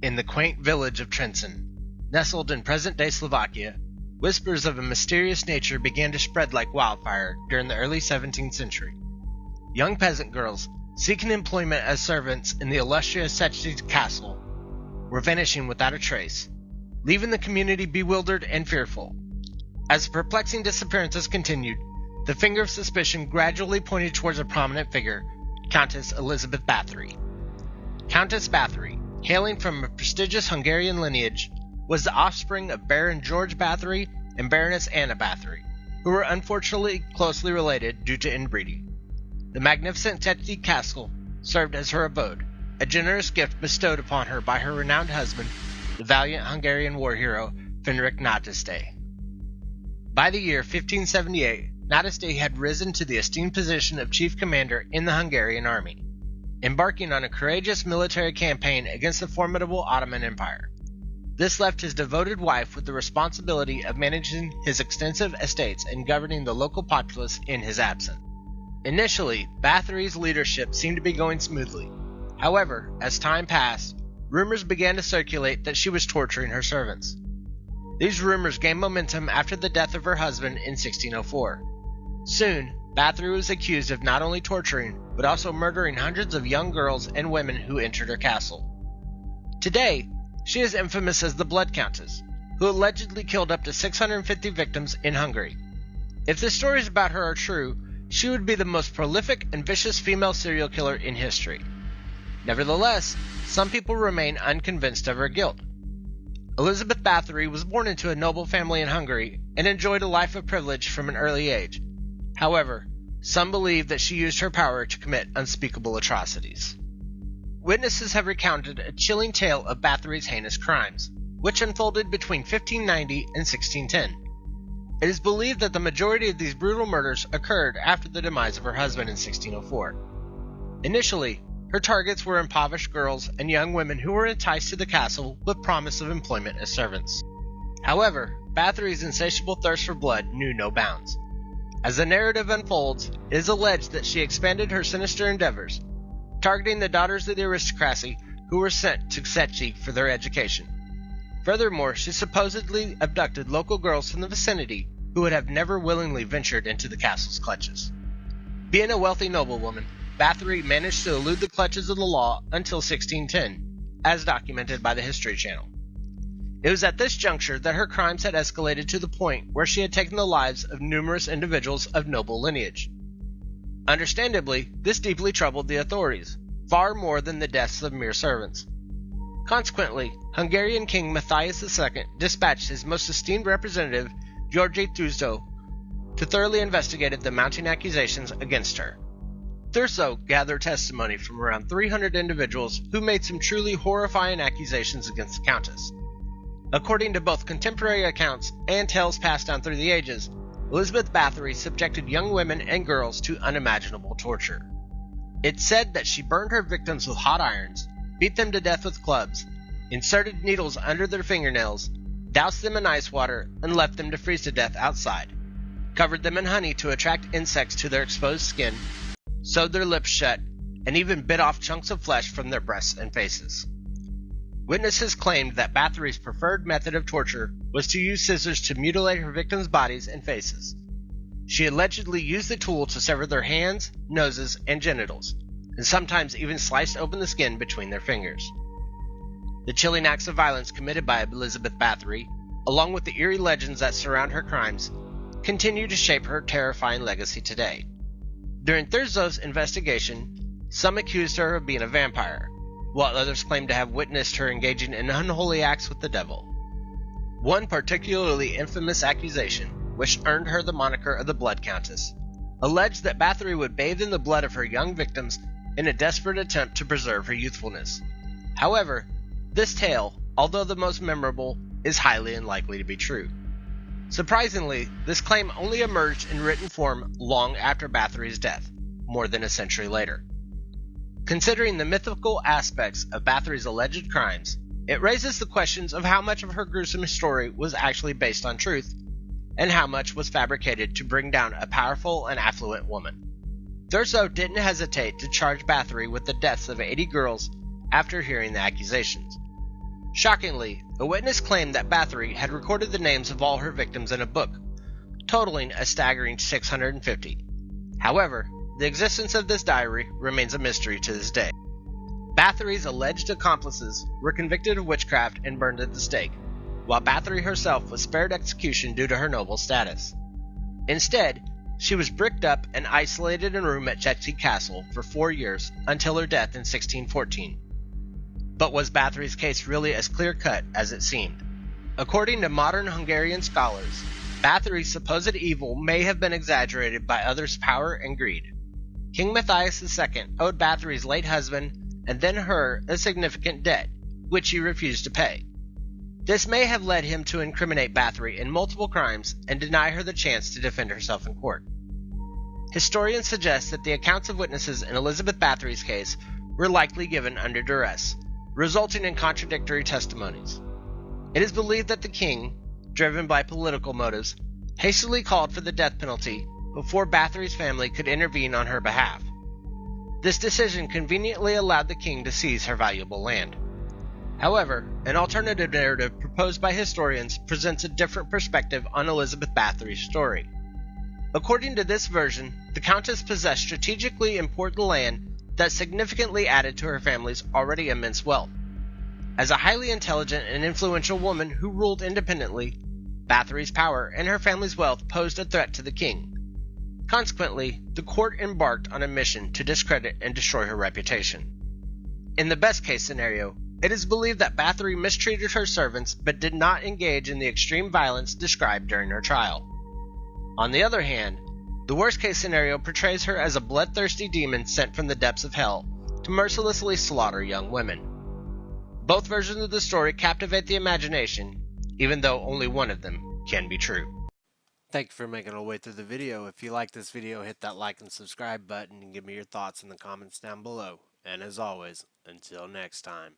In the quaint village of Trenčín, nestled in present-day Slovakia, whispers of a mysterious nature began to spread like wildfire during the early 17th century. Young peasant girls, seeking employment as servants in the illustrious Széchenyi castle, were vanishing without a trace, leaving the community bewildered and fearful. As the perplexing disappearances continued, the finger of suspicion gradually pointed towards a prominent figure, Countess Elizabeth Bathory. Countess Bathory, hailing from a prestigious Hungarian lineage, was the offspring of Baron George Bathory and Baroness Anna Bathory, who were unfortunately closely related due to inbreeding. The magnificent Széchenyi castle served as her abode, a generous gift bestowed upon her by her renowned husband, the valiant Hungarian war hero Fenrik Nádasdy. By the year 1578, Nádasdy had risen to the esteemed position of chief commander in the Hungarian army, embarking on a courageous military campaign against the formidable Ottoman Empire. This left his devoted wife with the responsibility of managing his extensive estates and governing the local populace in his absence. Initially, Bathory's leadership seemed to be going smoothly. However, as time passed, rumors began to circulate that she was torturing her servants. These rumors gained momentum after the death of her husband in 1604. Soon, Bathory was accused of not only torturing, but also murdering hundreds of young girls and women who entered her castle. Today, she is infamous as the Bloody Countess, who allegedly killed up to 650 victims in Hungary. If the stories about her are true, she would be the most prolific and vicious female serial killer in history. Nevertheless, some people remain unconvinced of her guilt. Elizabeth Bathory was born into a noble family in Hungary and enjoyed a life of privilege from an early age. However, some believe that she used her power to commit unspeakable atrocities. Witnesses have recounted a chilling tale of Bathory's heinous crimes, which unfolded between 1590 and 1610. It is believed that the majority of these brutal murders occurred after the demise of her husband in 1604. Initially, her targets were impoverished girls and young women who were enticed to the castle with promise of employment as servants. However, Bathory's insatiable thirst for blood knew no bounds. As the narrative unfolds, it is alleged that she expanded her sinister endeavors, targeting the daughters of the aristocracy who were sent to Széchenyi for their education. Furthermore, she supposedly abducted local girls from the vicinity who would have never willingly ventured into the castle's clutches. Being a wealthy noblewoman, Bathory managed to elude the clutches of the law until 1610, as documented by the History Channel. It was at this juncture that her crimes had escalated to the point where she had taken the lives of numerous individuals of noble lineage. Understandably, this deeply troubled the authorities, far more than the deaths of mere servants. Consequently, Hungarian King Matthias II dispatched his most esteemed representative, György Thurzó, to thoroughly investigate the mounting accusations against her. Thurzó gathered testimony from around 300 individuals who made some truly horrifying accusations against the Countess. According to both contemporary accounts and tales passed down through the ages, Elizabeth Bathory subjected young women and girls to unimaginable torture. It's said that she burned her victims with hot irons, beat them to death with clubs, inserted needles under their fingernails, doused them in ice water, and left them to freeze to death outside, covered them in honey to attract insects to their exposed skin, sewed their lips shut, and even bit off chunks of flesh from their breasts and faces. Witnesses claimed that Bathory's preferred method of torture was to use scissors to mutilate her victims' bodies and faces. She allegedly used the tool to sever their hands, noses, and genitals, and sometimes even sliced open the skin between their fingers. The chilling acts of violence committed by Elizabeth Bathory, along with the eerie legends that surround her crimes, continue to shape her terrifying legacy today. During Thurzó's investigation, some accused her of being a vampire, while others claimed to have witnessed her engaging in unholy acts with the devil. One particularly infamous accusation, which earned her the moniker of the Bloody Countess, alleged that Bathory would bathe in the blood of her young victims in a desperate attempt to preserve her youthfulness. However, this tale, although the most memorable, is highly unlikely to be true. Surprisingly, this claim only emerged in written form long after Bathory's death, more than a century later. Considering the mythical aspects of Bathory's alleged crimes, it raises the questions of how much of her gruesome story was actually based on truth, and how much was fabricated to bring down a powerful and affluent woman. Thurzó didn't hesitate to charge Bathory with the deaths of 80 girls after hearing the accusations. Shockingly, a witness claimed that Bathory had recorded the names of all her victims in a book, totaling a staggering 650. However, the existence of this diary remains a mystery to this day. Bathory's alleged accomplices were convicted of witchcraft and burned at the stake, while Bathory herself was spared execution due to her noble status. Instead, she was bricked up and isolated in a room at Checksy Castle for 4 years until her death in 1614. But was Bathory's case really as clear-cut as it seemed? According to modern Hungarian scholars, Bathory's supposed evil may have been exaggerated by others' power and greed. King Matthias II owed Bathory's late husband and then her a significant debt, which he refused to pay. This may have led him to incriminate Bathory in multiple crimes and deny her the chance to defend herself in court. Historians suggest that the accounts of witnesses in Elizabeth Bathory's case were likely given under duress, resulting in contradictory testimonies. It is believed that the king, driven by political motives, hastily called for the death penalty before Bathory's family could intervene on her behalf. This decision conveniently allowed the king to seize her valuable land. However, an alternative narrative proposed by historians presents a different perspective on Elizabeth Bathory's story. According to this version, the Countess possessed strategically important land that significantly added to her family's already immense wealth. As a highly intelligent and influential woman who ruled independently, Bathory's power and her family's wealth posed a threat to the king. Consequently, the court embarked on a mission to discredit and destroy her reputation. In the best-case scenario, it is believed that Bathory mistreated her servants but did not engage in the extreme violence described during her trial. On the other hand, the worst-case scenario portrays her as a bloodthirsty demon sent from the depths of hell to mercilessly slaughter young women. Both versions of the story captivate the imagination, even though only one of them can be true. Thank you for making our way through the video. If you like this video, hit that like and subscribe button and give me your thoughts in the comments down below. And as always, until next time.